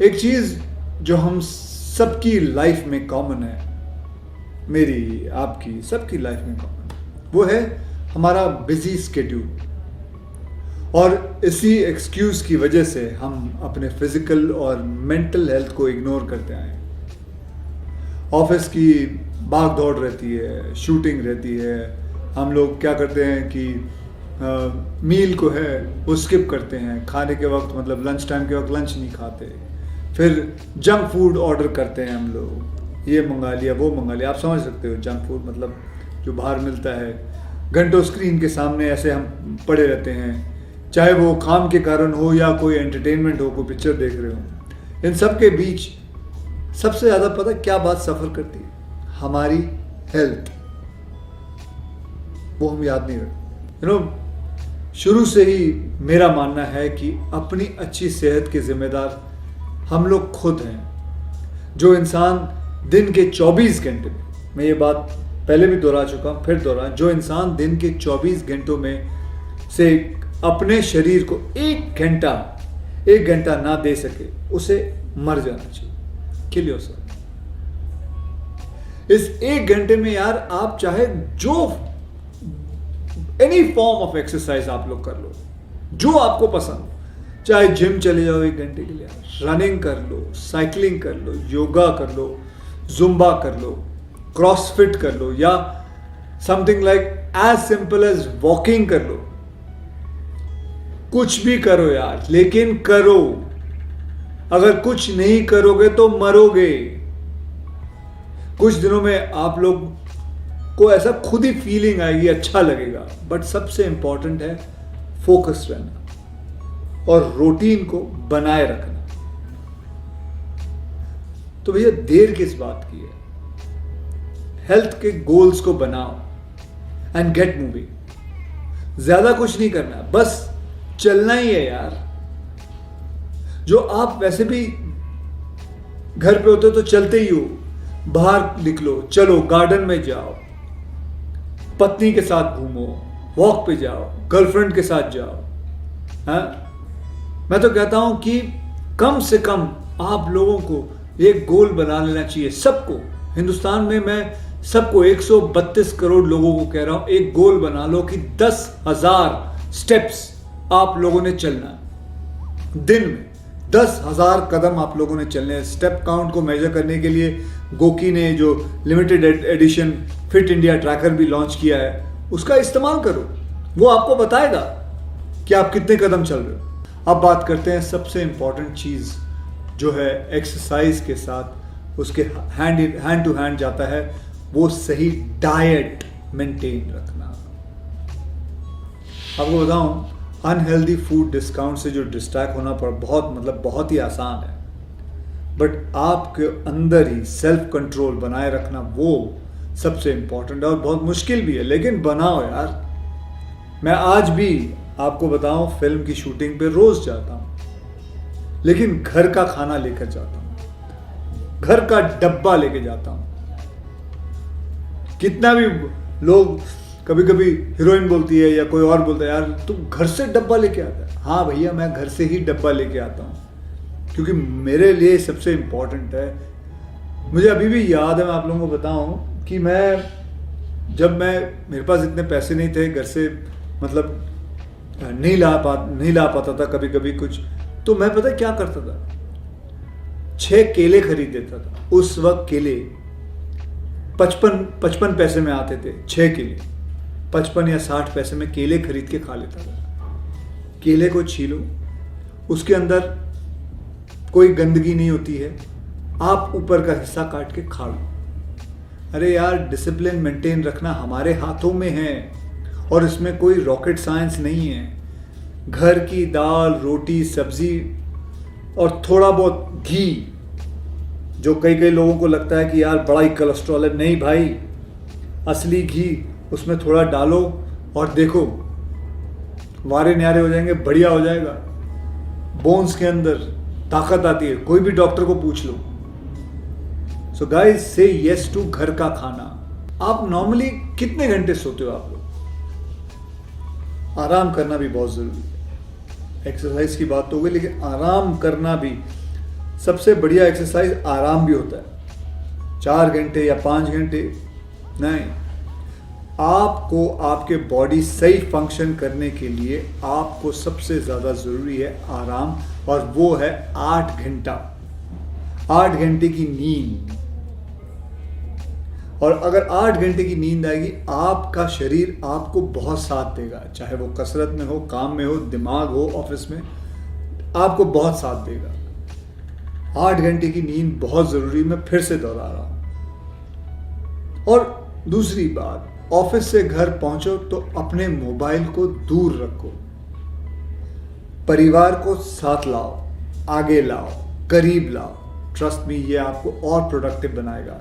एक चीज़ जो हम सबकी लाइफ में कॉमन है, मेरी, आपकी, सबकी लाइफ में कॉमन, वो है हमारा बिजी स्केड्यूल। और इसी एक्सक्यूज़ की वजह से हम अपने फिजिकल और मेंटल हेल्थ को इग्नोर करते आए। ऑफिस की भाग दौड़ रहती है, शूटिंग रहती है, हम लोग क्या करते हैं कि मील को है वो स्किप करते हैं, खाने के वक्त मतलब लंच टाइम के वक्त लंच नहीं खाते, फिर जंक फूड ऑर्डर करते हैं हम लोग, ये मंगा लिया वो मंगा लिया। आप समझ सकते हो जंक फूड मतलब जो बाहर मिलता है। घंटों स्क्रीन के सामने ऐसे हम पड़े रहते हैं, चाहे वो काम के कारण हो या कोई एंटरटेनमेंट हो, कोई पिक्चर देख रहे हो। इन सब के बीच सबसे ज़्यादा पता क्या बात सफ़र करती है? हमारी हेल्थ। वो हम याद नहीं रखते। शुरू से ही मेरा मानना है कि अपनी अच्छी सेहत के जिम्मेदार हम लोग खुद हैं। जो इंसान दिन के 24 घंटे में, मैं ये बात पहले भी दोहरा चुका हूँ, फिर दोहरा, जो इंसान दिन के 24 घंटों में से अपने शरीर को एक घंटा ना दे सके, उसे मर जाना चाहिए। Kill yourself. इस एक घंटे में यार आप चाहे जो एनी फॉर्म ऑफ एक्सरसाइज आप लोग कर लो, जो आपको पसंद हो। चाहे जिम चले जाओ 1 घंटे के लिए, रनिंग कर लो, साइकिलिंग कर लो, योगा कर लो, जुम्बा कर लो, क्रॉसफिट कर लो, या something like as simple as walking कर लो। कुछ भी करो यार, लेकिन करो। अगर कुछ नहीं करोगे तो मरोगे। कुछ दिनों में आप लोग को ऐसा खुद ही फीलिंग आएगी, अच्छा लगेगा। बट सबसे इंपॉर्टेंट है फोकस रहना और रूटीन को बनाए रखना। तो भैया देर किस बात की है? हेल्थ के गोल्स को बनाओ एंड गेट मूविंग। ज्यादा कुछ नहीं करना, बस चलना ही है यार। जो आप वैसे भी घर पे होते हो तो चलते ही हो। बाहर निकलो, चलो, गार्डन में जाओ, पत्नी के साथ घूमो, वॉक पे जाओ, गर्लफ्रेंड के साथ जाओ। मैं तो कहता हूं कि कम से कम आप लोगों को एक गोल बना लेना चाहिए। सबको, हिंदुस्तान में मैं सबको 132 करोड़ लोगों को कह रहा हूं, एक गोल बना लो कि 10,000 स्टेप्स आप लोगों ने चलना है। दिन में 10,000 कदम आप लोगों ने चलने हैं। स्टेप काउंट को मेजर करने के लिए गोकी ने जो limited edition fit India tracker भी लॉन्च किया है, उसका इस्तेमाल करो। वो आपको बताएगा कि आप कितने कदम चल रहे हो। अब बात करते हैं सबसे इंपॉर्टेंट चीज़ जो है एक्सरसाइज के साथ उसके हैंड टू हैंड जाता है, वो सही डाइट मेंटेन रखना। आपको बताऊं, अनहेल्दी फूड डिस्काउंट से जो डिस्ट्रैक्ट होना पर बहुत ही आसान है। बट आपके अंदर ही सेल्फ कंट्रोल बनाए रखना वो सबसे इंपॉर्टेंट है और बहुत मुश्किल भी है, लेकिन बनाओ यार। मैं आज भी आपको बताऊं, फिल्म की शूटिंग पे रोज जाता हूं, लेकिन घर का खाना लेकर जाता हूं, घर का डब्बा लेके जाता हूं। कितना भी लोग, कभी कभी हीरोइन बोलती है या कोई और बोलता है, यार तू घर से डब्बा लेके आता है। हाँ भैया, मैं घर से ही डब्बा लेके आता हूँ, क्योंकि मेरे लिए सबसे इम्पोर्टेंट है। मुझे अभी भी याद है, मैं आप लोगों को बताऊं कि जब मेरे पास इतने पैसे नहीं थे, घर से मतलब नहीं ला पाता था कभी कभी कुछ, तो मैं पता क्या करता था, 6 केले खरीद देता था। उस वक्त केले 55 पैसे में आते थे। 6 केले 55 या 60 पैसे में केले खरीद के खा लेता था। केले को छीलो, उसके अंदर कोई गंदगी नहीं होती है, आप ऊपर का हिस्सा काट के खा लो। अरे यार, डिसिप्लिन मेंटेन रखना हमारे हाथों में है और इसमें कोई रॉकेट साइंस नहीं है। घर की दाल, रोटी, सब्जी और थोड़ा बहुत घी, जो कई लोगों को लगता है कि यार बड़ा ही कोलेस्ट्रॉल है, नहीं भाई, असली घी उसमें थोड़ा डालो और देखो, वारे न्यारे हो जाएंगे, बढ़िया हो जाएगा। बोन्स के अंदर ताकत आती है, कोई भी डॉक्टर को पूछ लो। सो गाइस, से यस टू घर का खाना। आप नॉर्मली कितने घंटे सोते हो आप लोग? आराम करना भी बहुत जरूरी है। एक्सरसाइज की बात तो हो गई, लेकिन आराम करना भी सबसे बढ़िया एक्सरसाइज आराम भी होता है। 4 घंटे या 5 घंटे नहीं, आपको आपके बॉडी सही फंक्शन करने के लिए आपको सबसे ज़्यादा ज़रूरी है आराम, और वो है 8 घंटा, 8 घंटे की नींद। और अगर 8 घंटे की नींद आएगी, आपका शरीर आपको बहुत साथ देगा, चाहे वो कसरत में हो, काम में हो, दिमाग हो, ऑफिस में, आपको बहुत साथ देगा। 8 घंटे की नींद बहुत ज़रूरी, मैं फिर से दोहरा रहा हूँ। और दूसरी बात, ऑफिस से घर पहुंचो तो अपने मोबाइल को दूर रखो, परिवार को साथ लाओ, आगे लाओ, करीब लाओ। ट्रस्ट मी, ये आपको और प्रोडक्टिव बनाएगा।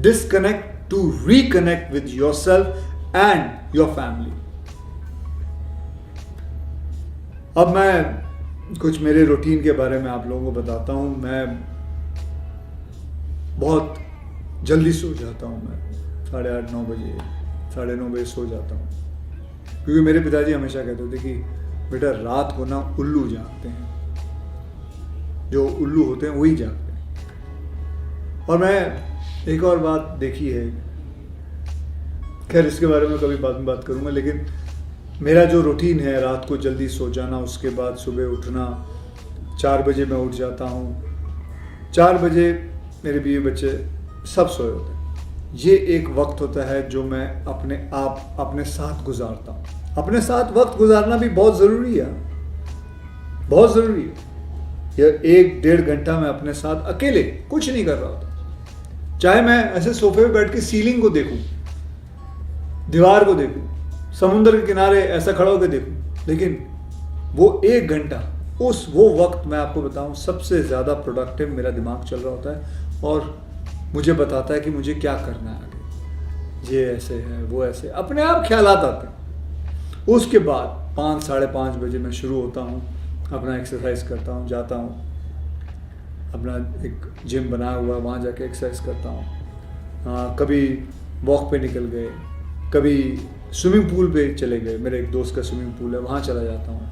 Disconnect to reconnect with yourself and your family. अब मैं कुछ मेरे रूटीन के बारे में आप लोगों को बताता हूं। मैं बहुत जल्दी सो जाता हूं, मैं 8:30 9 बजे, 9:30 बजे सो जाता हूँ, क्योंकि मेरे पिताजी हमेशा कहते थे कि बेटा रात को ना उल्लू जागते हैं, जो उल्लू होते हैं वही जागते हैं। और मैं एक और बात देखी है, खैर इसके बारे में कभी बाद में बात करूँगा, लेकिन मेरा जो रूटीन है रात को जल्दी सो जाना, उसके बाद सुबह उठना, 4 बजे मैं उठ जाता हूँ। 4 बजे मेरे बीवी बच्चे सब सोए होते हैं। ये एक वक्त होता है जो मैं अपने साथ गुजारता हूँ। अपने साथ वक्त गुजारना भी बहुत ज़रूरी है, बहुत ज़रूरी है। यह 1-1.5 घंटा मैं अपने साथ अकेले कुछ नहीं कर रहा होता, चाहे मैं ऐसे सोफे पे बैठ के सीलिंग को देखूं, दीवार को देखूं, समुद्र के किनारे ऐसा खड़ा होकर देखूं, लेकिन वो 1 घंटा, वो वक्त मैं आपको बताऊं सबसे ज़्यादा प्रोडक्टिव मेरा दिमाग चल रहा होता है और मुझे बताता है कि मुझे क्या करना है आगे, ये ऐसे है, वो ऐसे, अपने आप ख्यालात आते हैं। उसके बाद 5 साढ़े 5 बजे मैं शुरू होता हूँ, अपना एक्सरसाइज करता हूँ, जाता हूँ, अपना एक जिम बनाया हुआ है, वहाँ जाके एक्सरसाइज करता हूँ। कभी वॉक पे निकल गए, कभी स्विमिंग पूल पे चले गए, मेरे एक दोस्त का स्विमिंग पूल है, वहाँ चला जाता हूँ।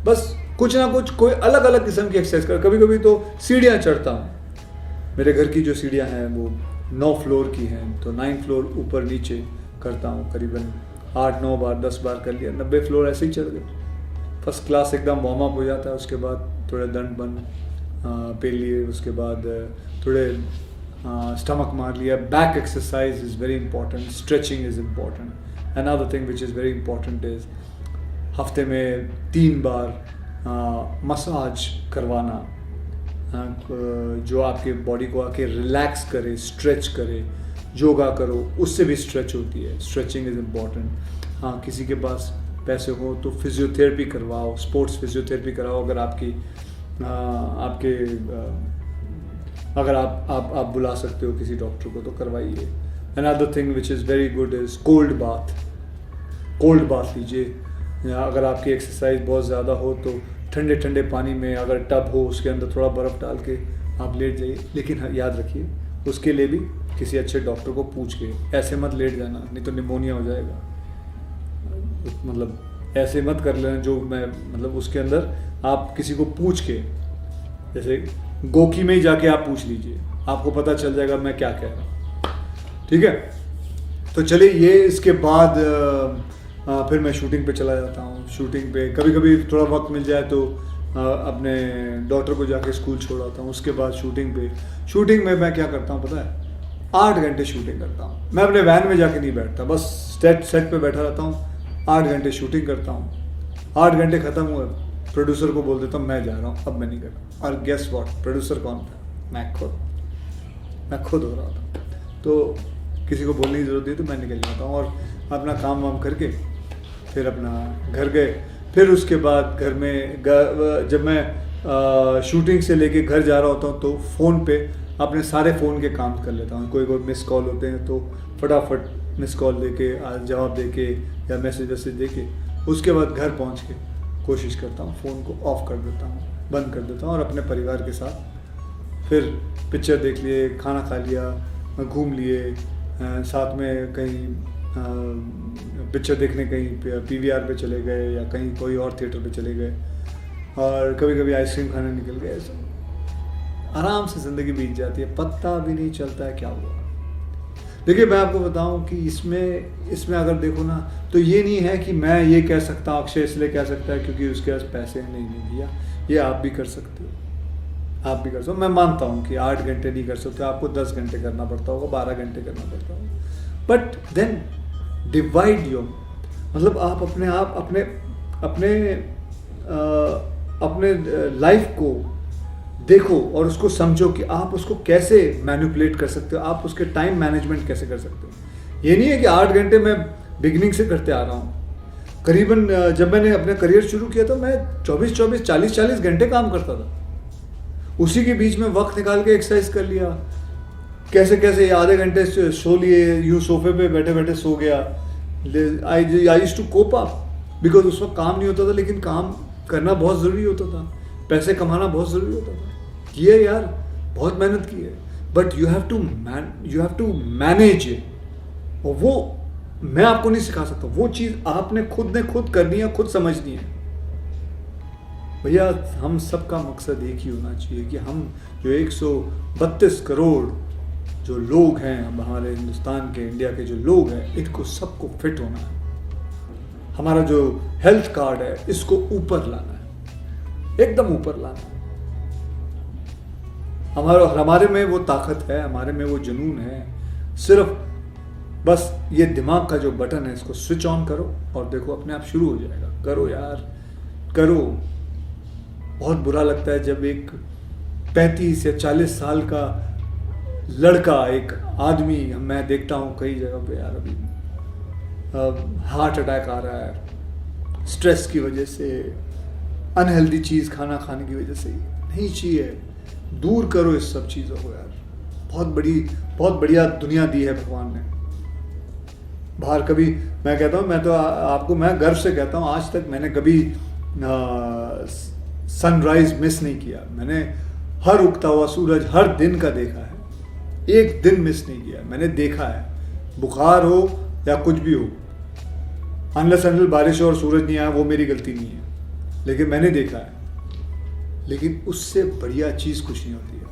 बस कुछ ना कुछ कोई अलग अलग किस्म की एक्सरसाइज कर, कभी कभी तो सीढ़ियाँ चढ़ता हूँ। मेरे घर की जो सीढ़ियाँ हैं वो 9 फ्लोर की हैं, तो 9 फ्लोर ऊपर नीचे करता हूँ, करीबन 8-9 बार 10 बार कर लिया, 90 फ्लोर ऐसे ही चढ़ गए, फर्स्ट क्लास एकदम वार्म अप हो जाता है। उसके बाद थोड़े दंड बंद पे लिए, उसके बाद थोड़े स्टमक मार लिया। Back exercise is very important, stretching is important. Another thing which is very important is हफ्ते में 3 बार मसाज करवाना, जो आपके बॉडी को आके रिलैक्स करे, स्ट्रेच करे। योगा करो, उससे भी स्ट्रेच होती है, स्ट्रेचिंग इज़ इम्पॉर्टेंट। हाँ, किसी के पास पैसे हो तो फिजियोथेरेपी करवाओ, स्पोर्ट्स फिजियोथेरेपी कराओ, अगर अगर आप बुला सकते हो किसी डॉक्टर को तो करवाइए। Another thing which is very good is cold bath लीजिए, या अगर आपकी एक्सरसाइज बहुत ज़्यादा हो तो ठंडे ठंडे पानी में, अगर टब हो उसके अंदर थोड़ा बर्फ़ डाल के आप लेट जाइए। लेकिन हाँ, याद रखिए उसके लिए भी किसी अच्छे डॉक्टर को पूछ के, ऐसे मत लेट जाना, नहीं तो निमोनिया हो जाएगा। मतलब ऐसे मत कर लेना जो मैं, मतलब उसके अंदर आप किसी को पूछ के, जैसे गोकी में ही जाके आप पूछ लीजिए, आपको पता चल जाएगा मैं क्या कह रहा हूँ। ठीक है, तो चलिए ये इसके बाद फिर मैं शूटिंग पे चला जाता हूँ। शूटिंग पे कभी कभी थोड़ा वक्त मिल जाए तो अपने डॉटर को जाके स्कूल छोड़ आता हूँ। उसके बाद शूटिंग में मैं क्या करता हूँ पता है, 8 घंटे शूटिंग करता हूँ। मैं अपने वैन में जाके नहीं बैठता, बस सेट पे बैठा रहता हूँ, 8 घंटे शूटिंग करता हूँ। 8 घंटे ख़त्म हुए, प्रोड्यूसर को बोल देता हूँ मैं जा रहा हूँ, अब मैं नहीं कर रहा। और गेस व्हाट, प्रोड्यूसर कौन था? मैं खुद हो रहा था। तो किसी को बोलने की ज़रूरत नहीं, तो मैं निकल जाता हूँ और अपना काम वाम करके फिर अपना घर गए। फिर उसके बाद घर में जब मैं शूटिंग से लेके घर जा रहा होता हूँ तो फ़ोन पे अपने सारे फ़ोन के काम कर लेता हूँ। कोई मिस कॉल होते हैं तो फटाफट मिस कॉल दे के, जवाब दे के या मैसेज दे के, उसके बाद घर पहुँच के कोशिश करता हूँ फ़ोन को ऑफ़ कर देता हूँ, बंद कर देता हूँ और अपने परिवार के साथ फिर पिक्चर देख लिए, खाना खा लिया, घूम लिए, साथ में कहीं पिक्चर देखने कहीं PVR पे चले गए या कहीं कोई और थिएटर पे चले गए, और कभी कभी आइसक्रीम खाने निकल गए। आराम से ज़िंदगी बीत जाती है, पता भी नहीं चलता है क्या हुआ। देखिए मैं आपको बताऊं कि इसमें अगर देखो ना, तो ये नहीं है कि मैं ये कह सकता हूँ, अक्षय इसलिए कह सकता है क्योंकि उसके पास पैसे नहीं भैया, ये आप भी कर सकते हो, आप भी कर सकते हो। मैं मानता हूँ कि 8 घंटे नहीं कर सकते, आपको 10 घंटे करना पड़ता होगा, 12 घंटे करना पड़ता होगा, बट देन डिवाइड योर, मतलब आप अपने लाइफ को देखो और उसको समझो कि आप उसको कैसे मैनिपुलेट कर सकते हो, आप उसके टाइम मैनेजमेंट कैसे कर सकते हो। ये नहीं है कि 8 घंटे मैं बिगिनिंग से करते आ रहा हूँ। करीबन जब मैंने अपना करियर शुरू किया तो मैं 24-24, 40-40 घंटे काम करता था। उसी के बीच में वक्त निकाल के एक्सरसाइज कर लिया, कैसे कैसे आधे घंटे सो लिए, यूँ सोफे पे बैठे बैठे सो गया। I used to cope up, because उस वक्त काम नहीं होता था, लेकिन काम करना बहुत ज़रूरी होता था, पैसे कमाना बहुत ज़रूरी होता था। किए यार, बहुत मेहनत की है, but you have to manage it. और वो मैं आपको नहीं सिखा सकता, वो चीज़ आपने खुद करनी है, खुद समझनी है। भैया हम सबका मकसद एक ही होना चाहिए कि हम जो 132 करोड़ जो लोग हैं हमारे हिंदुस्तान के, इंडिया के जो लोग हैं, इनको सबको फिट होना है। हमारा जो हेल्थ कार्ड है इसको ऊपर लाना है, एकदम ऊपर लाना है। हमारे में वो ताकत है, हमारे में वो जुनून है। सिर्फ बस ये दिमाग का जो बटन है इसको स्विच ऑन करो और देखो अपने आप शुरू हो जाएगा। करो यार, करो। बहुत बुरा लगता है जब एक 35 या 40 साल का लड़का, एक आदमी, मैं देखता हूँ कई जगह पे यार, अभी हार्ट अटैक आ रहा है स्ट्रेस की वजह से, अनहेल्दी चीज़ खाना खाने की वजह से। नहीं चाहिए, दूर करो इस सब चीज़ों को यार। बहुत बढ़िया दुनिया दी है भगवान ने। बाहर कभी, मैं कहता हूँ, मैं तो आपको मैं गर्व से कहता हूँ, आज तक मैंने कभी सनराइज मिस नहीं किया। मैंने हर उगता हुआ सूरज हर दिन का देखा है, एक दिन मिस नहीं किया। मैंने देखा है, बुखार हो या कुछ भी हो, अनलेस अनटिल बारिश हो और सूरज नहीं आया, वो मेरी गलती नहीं है, लेकिन मैंने देखा है। लेकिन उससे बढ़िया चीज़ कुछ नहीं होती है।